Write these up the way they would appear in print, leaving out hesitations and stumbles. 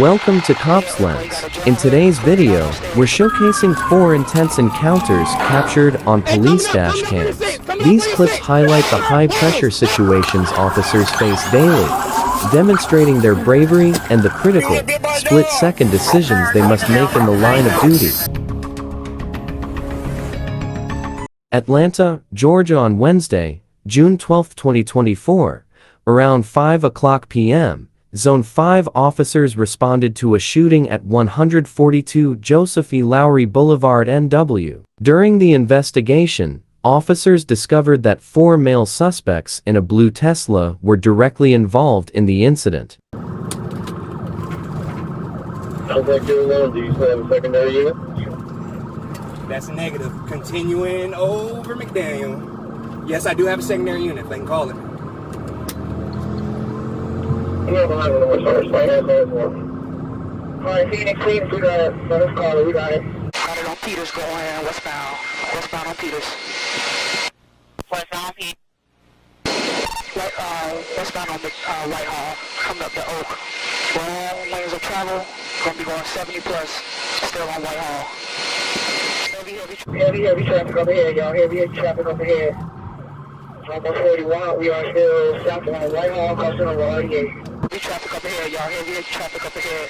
Welcome to Cops Lens. In today's video, we're showcasing 4 intense encounters captured on police dash cams. These clips highlight the high-pressure situations officers face daily, demonstrating their bravery and the critical, split-second decisions they must make in the line of duty. Atlanta, Georgia on Wednesday, June 12, 2024, around 5:00 p.m., Zone 5 officers responded to a shooting at 142 Joseph E. Lowry Boulevard NW. During the investigation, officers discovered that 4 male suspects in a blue Tesla were directly involved in the incident. How's that going on? Do you still have a secondary unit? That's a negative. Continuing over McDaniel. Yes, I do have a secondary unit, if they can call it. Yeah, behind the north side. Right at those one. Alright, Phoenix, we got it. Let's call it. We got it. Got it on Peters going westbound. Westbound on Peters. Westbound on Peters. Westbound on the Whitehall. Coming up the Oak. Wrong lanes of travel. Gonna be going 70 plus. Still on Whitehall. Heavy traffic over here, y'all. Heavy traffic over here. Almost 41. We are still south on Whitehall, crossing over 48. Heavy traffic over here, y'all. Heavy traffic over here.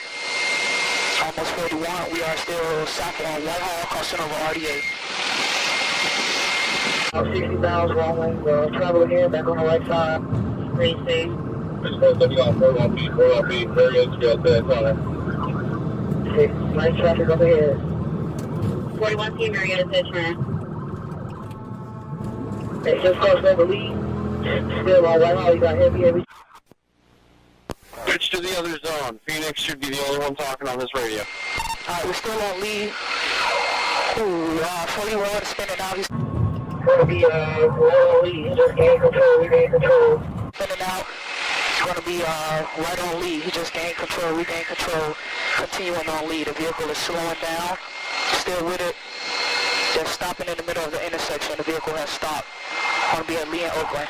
Almost 41. We are still south on Whitehall, crossing over 48. 60 miles wrong lane. Travel again, back on the right side. Green state. Just want to go 4 feet. Very good. Still there. Nice traffic over here. 41 team, you're going to attention. Hey, just crossed over Lee. Still on Whitehall. You got heavy. Switch to the other zone. Phoenix should be the only one talking on this radio. Alright, we're still on Lee. Ooh, 41 spinning out. He's Gonna be, on Lee. He just gained control. We gained control. spinning out. He's gonna be right on Lee. He just gained control. We gained control. Continuing on Lee. The vehicle is slowing down. Still with it. Just stopping in the middle of the intersection. The vehicle has stopped. Gonna be at Lee and Oakland.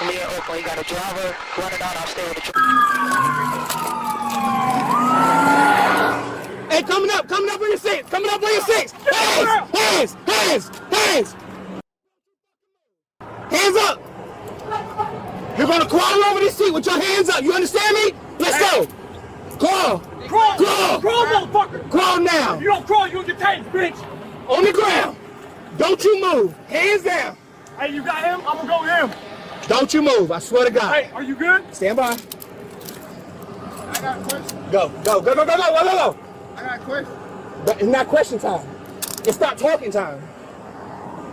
Lee and Oakland. You got a driver running out. I'll stay with the driver. Hey, coming up on your 6. Coming up on your 6. Hands. Hands up. You're gonna crawl over this seat with your hands up. You understand me? Let's go. Crawl, motherfucker! crawl now. If you don't crawl, you'll get tased, bitch! On the ground. Don't you move. Hands down. Hey, you got him? I'm gonna go with him. Don't you move. I swear to God. Hey, are you good? Stand by. I got a question. Go. I got a question. But it's not question time. It's not talking time.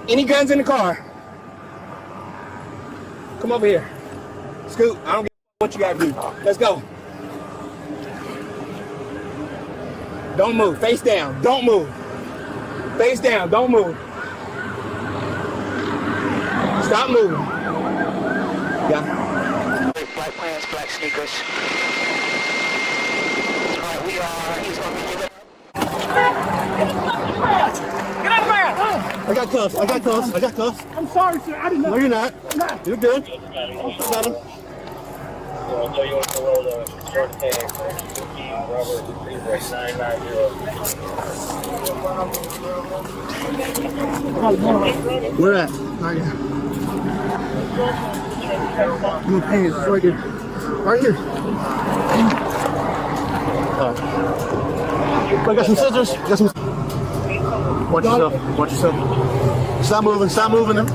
Any guns in the car? Come over here. Scoot, I don't give a what you gotta do. Let's go. Don't move. Face down. Don't move. Face down. Don't move. Stop moving. Yeah. Black pants, black sneakers. Alright, he's gonna be giving. Get out of there! I got cuffs. I'm sorry, sir. I didn't know. No, you're not. You're good. Got him. I'll tell you what the roll of short tag. Robert, 990. Where at? Right here. I'm gonna pay it. It's right here. Right here. I got some scissors. Watch yourself. Stop moving them.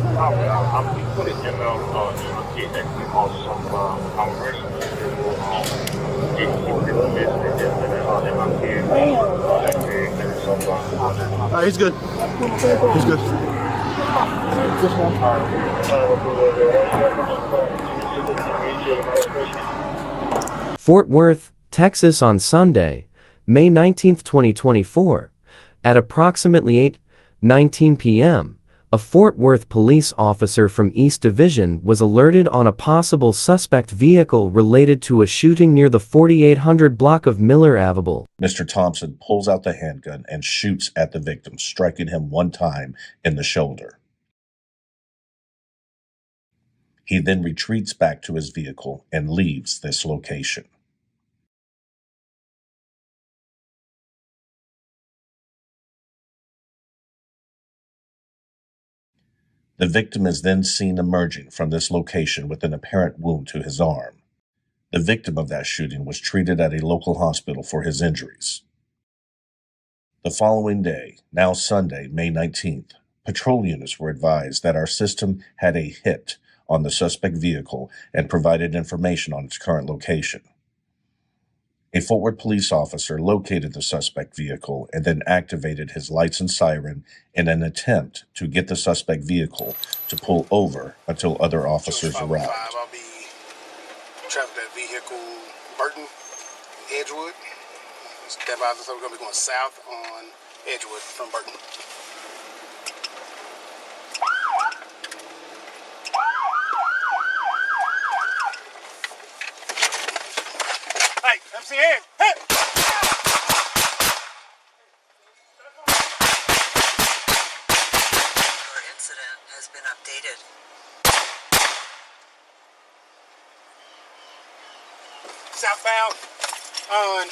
Alright, he's good. Fort Worth, Texas on Sunday, May 19, 2024, at approximately 8:19 p.m., a Fort Worth police officer from East Division was alerted on a possible suspect vehicle related to a shooting near the 4800 block of Miller Avenue. Mr. Thompson pulls out the handgun and shoots at the victim, striking him 1 time in the shoulder. He then retreats back to his vehicle and leaves this location. The victim is then seen emerging from this location with an apparent wound to his arm. The victim of that shooting was treated at a local hospital for his injuries. The following day, now Sunday, May 19th, patrol units were advised that our system had a hit on the suspect vehicle and provided information on its current location. A Fort Worth police officer located the suspect vehicle and then activated his lights and siren in an attempt to get the suspect vehicle to pull over until other officers arrived. I'll be traveling that vehicle, Burton, Edgewood. Step out, so we're going to be going south on Edgewood from Burton. Hey, MCN! Hey! Your incident has been updated. Southbound on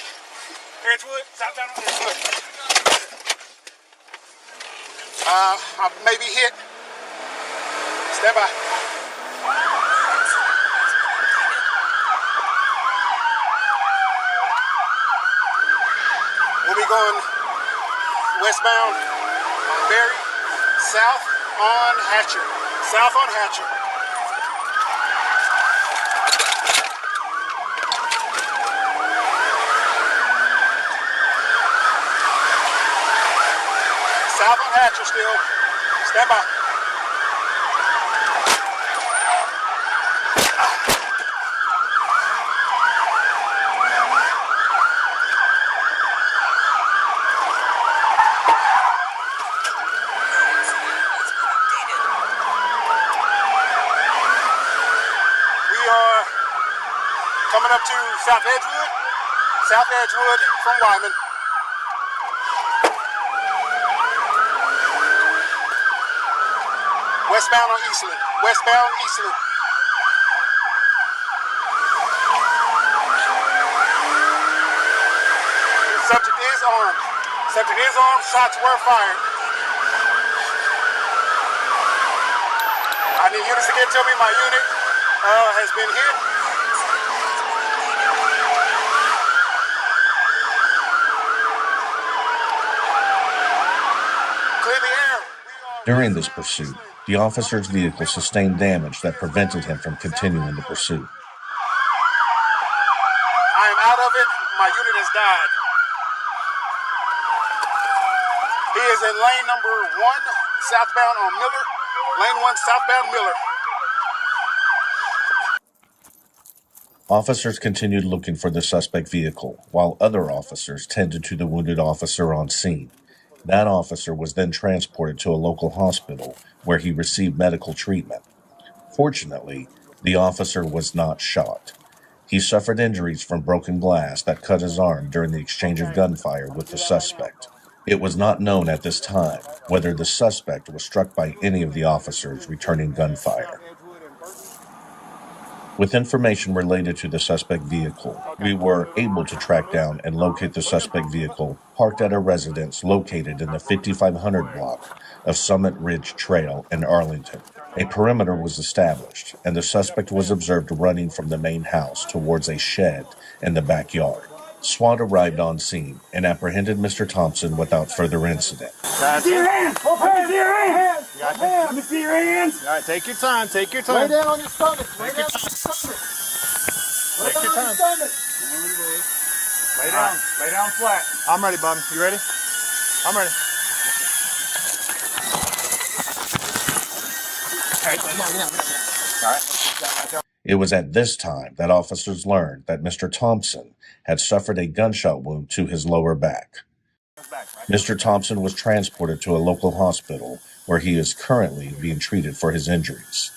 Edgewood. Southbound on Edgewood. I may be hit. Stand by. We'll be going westbound on Berry, south on Hatcher. South on Hatcher. South on Hatcher still. Stand by. Coming up to South Edgewood from Wyman. Westbound on Eastland. Westbound Eastland. Subject is armed. Subject is armed. Shots were fired. I need units to get to me. My unit has been hit. During this pursuit, the officer's vehicle sustained damage that prevented him from continuing the pursuit. I am out of it. My unit has died. He is in lane number 1, southbound on Miller. Lane 1, southbound Miller. Officers continued looking for the suspect vehicle, while other officers tended to the wounded officer on scene. That officer was then transported to a local hospital where he received medical treatment. Fortunately, the officer was not shot. He suffered injuries from broken glass that cut his arm during the exchange of gunfire with the suspect. It was not known at this time whether the suspect was struck by any of the officers returning gunfire. With information related to the suspect vehicle, we were able to track down and locate the suspect vehicle parked at a residence located in the 5500 block of Summit Ridge Trail in Arlington. A perimeter was established, and the suspect was observed running from the main house towards a shed in the backyard. SWAT arrived on scene and apprehended Mr. Thompson without further incident. Let me see your hands! Let me see your hands! Let me see your hands! All right, take your time. Take your time. Lay down on your stomach. Lay down on your stomach. Lay down on your stomach. Lay down. Lay down flat. I'm ready, Bobby. You ready? I'm ready. All right. It was at this time that officers learned that Mr. Thompson had suffered a gunshot wound to his lower back. Mr. Thompson was transported to a local hospital where he is currently being treated for his injuries.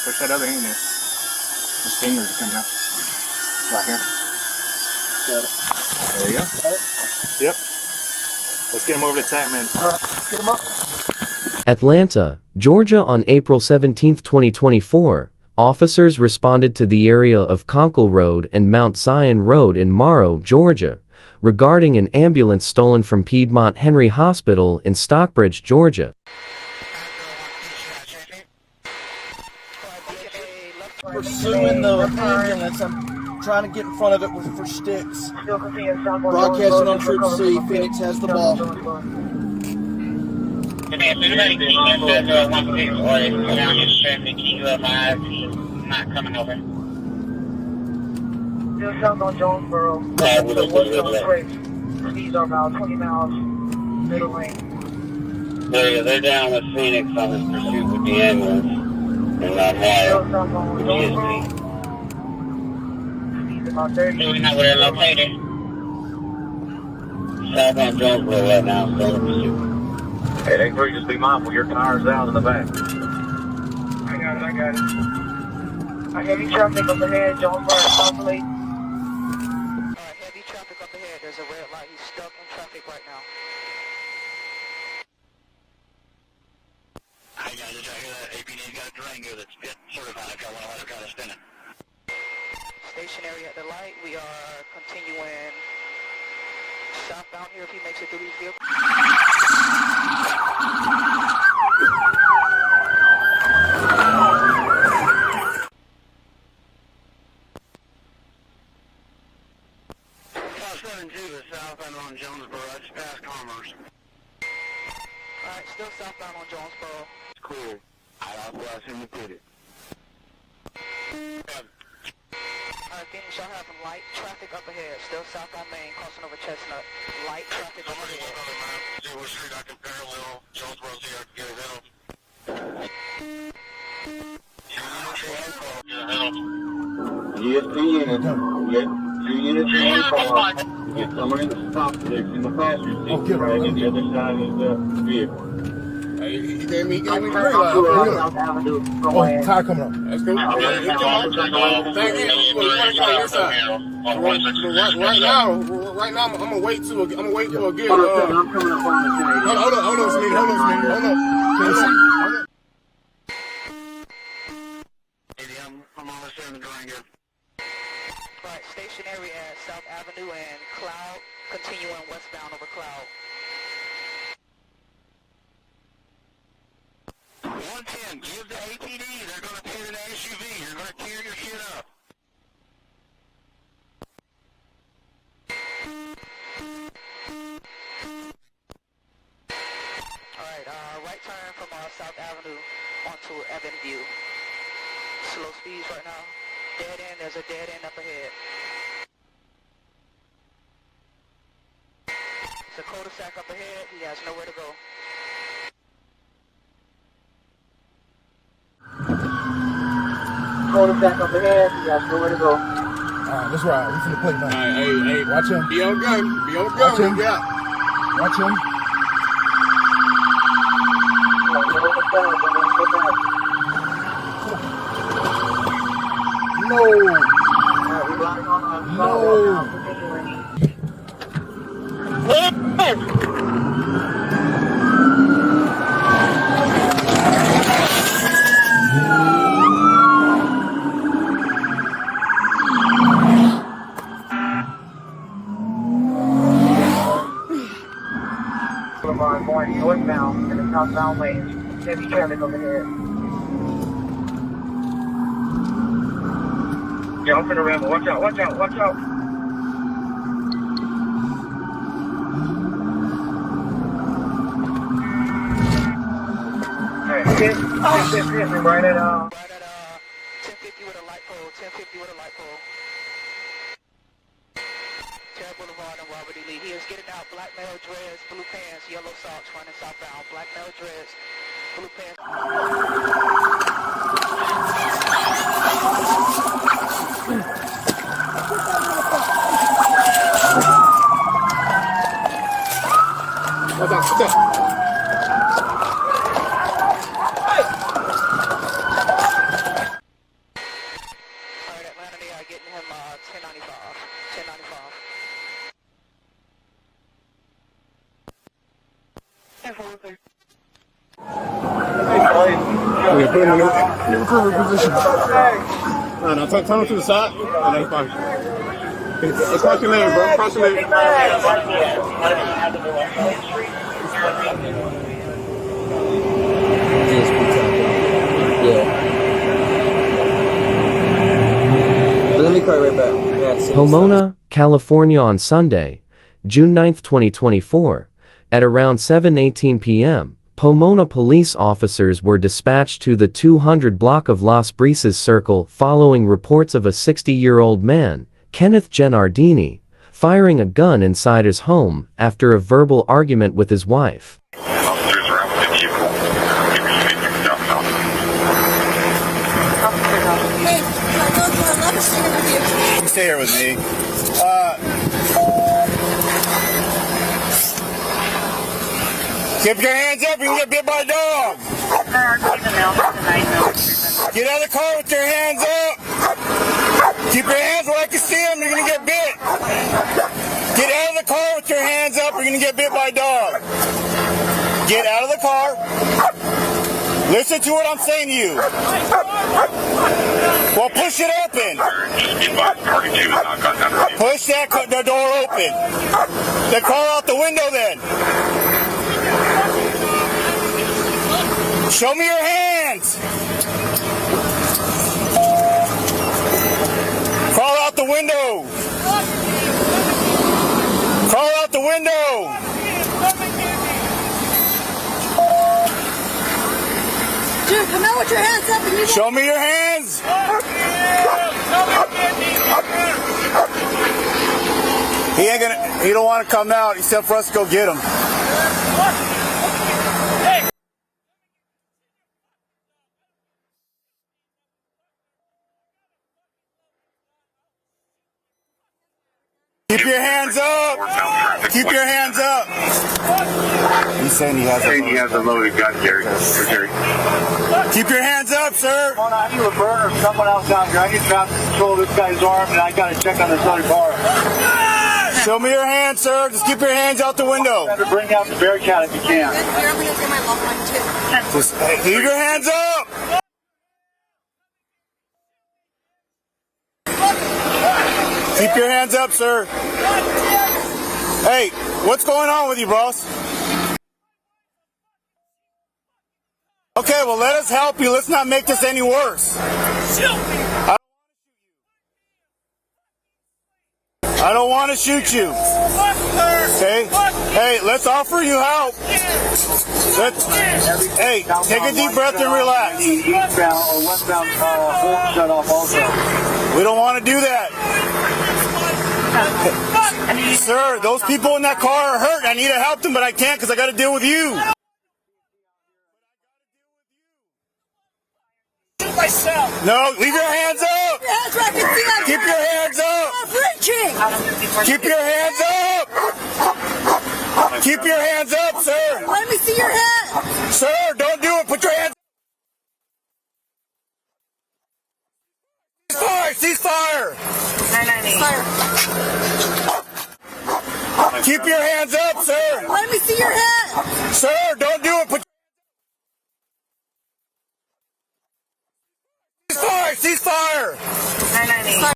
Push that other hand in. His fingers are coming out. Right here. There you go. Yep. Let's get him over to TAC, man. All right, let's get him up. Atlanta, Georgia. On April 17, 2024, officers responded to the area of Conkle Road and Mount Zion Road in Morrow, Georgia, regarding an ambulance stolen from Piedmont Henry Hospital in Stockbridge, Georgia. Pursuing the ambulance. I'm trying to get in front of it for sticks. Broadcasting on Troop C. Phoenix has the ball. Not coming over. Still south on Jonesboro. Speeds are about 20 miles. Middle lane. They're down with Phoenix on this pursuit with the ambulance. And not Still south on Jonesboro. Speeds about 30. Do we know where they're located? South on Jonesboro right now, still in pursuit. Hey, they three, just be mindful, your tire's out in the back. I got it. I heavy traffic up ahead, Jonesboro, South Lake. Heavy traffic up ahead. There's a red light. He's stuck in traffic right now. Hey guys, did y'all hear that? APD's got a Durango that's fit certified. If y'all want to let her try to spin it. Stationary at the light. We are continuing southbound here if he makes it through these vehicles. Southbound on Jonesboro, that's past Commerce. Alright, still southbound on Jonesboro. It's clear. I'll blast him to put it. Alright, Phoenix, y'all have light traffic up ahead. Still southbound Main, crossing over Chestnut. Light traffic up ahead. See what street I can parallel Jonesboro, see if I can get a help. Yes, 2 units. Get 2 units in one car. Get someone in the top six in the passenger seat. Right on the other side of the vehicle. He gave me green light. Oh, tire coming up. That's cool. Thank you. You want to try this side? Right now, I'm gonna wait for a good. I'm coming up on the Hold on, Smitty. Hold up. Can you see? I'm almost there in the Durango. Right, stationary at South Avenue and Cloud, continuing westbound over Cloud. 110, give the APD, they're going to tear the SUV, you're going to tear your shit up. Alright, right turn from South Avenue onto Evan View. Slow speeds right now. Dead end, there's a dead end up ahead. It's a cul-de-sac up ahead, he has nowhere to go. Cul-de-sac up ahead, he has nowhere to go. Alright, let's ride. We finna play now. Alright, hey. Watch him. Be on gun. Watch him. Yeah. Watch him. No. Going northbound in the southbound lanes. Heavy traffic overhead. Yeah, I'm finna ramble. Watch out. Alright, hit me right at 1050 with a light pole. 1050 with a light pole. Terra Boulevard and Robert E. Lee. He is getting out black male dreads, blue pants, yellow socks, running southbound. Black male dreads, blue pants. What's up? Alright, Atlanta, they are getting him 1095. 1095. Okay, put him in the recovery position. No, turn him to the side. And that's fine. Cross your lane, bro. Cross your lane. Yeah. But let me call you right back. Pomona, California on Sunday, June 9, 2024, at around 7:18 p.m., Pomona police officers were dispatched to the 200 block of Las Brisas Circle following reports of a 60-year-old man, Kenneth Gennardini, firing a gun inside his home after a verbal argument with his wife. Officers around with the vehicle. Give me your stuff now. Stay here with me. Keep your hands up, you can get bit by a dog. Get out of the car with your hands up. Keep your hands where I can see them, you're gonna get bit. Get out of the car with your hands up, you're gonna get bit by a dog. Get out of the car. Listen to what I'm saying to you. Well, push it open. Push the door open. The car out the window then. Show me your hands. Crawl out the window. Crawl out the window. Dude, come out with your hands up and you show me your hands. He ain't gonna. He don't want to come out except for us to go get him. Keep your hands up. Keep your hands up. He's saying he has a loaded gun, Jerry. Keep your hands up, sir. I need a burner or someone else down here. I need to control this guy's arm, and I got to check on this other car. Show me your hands, sir. Just keep your hands out the window. Better bring out the Bearcat if you can. Just keep your hands up. Keep your hands up, sir. Hey, what's going on with you, boss? Okay, well, let us help you. Let's not make this any worse. I don't want to shoot you. Okay? Hey, let's offer you help. Hey, take a deep breath and relax. Eastbound or westbound horn shut off also. We don't want to do that. Sir, those people in that car are hurt. I need to help them, but I can't because I got to deal with you. No, leave your hands up. Keep your hands up. Keep your hands up. Keep your hands up, sir. Let me see your head. Sir, don't do it. Put your hands. Ceasefire. Fire. Keep your hands up, sir. Let me see your head. Sir, don't do it. Put ceasefire.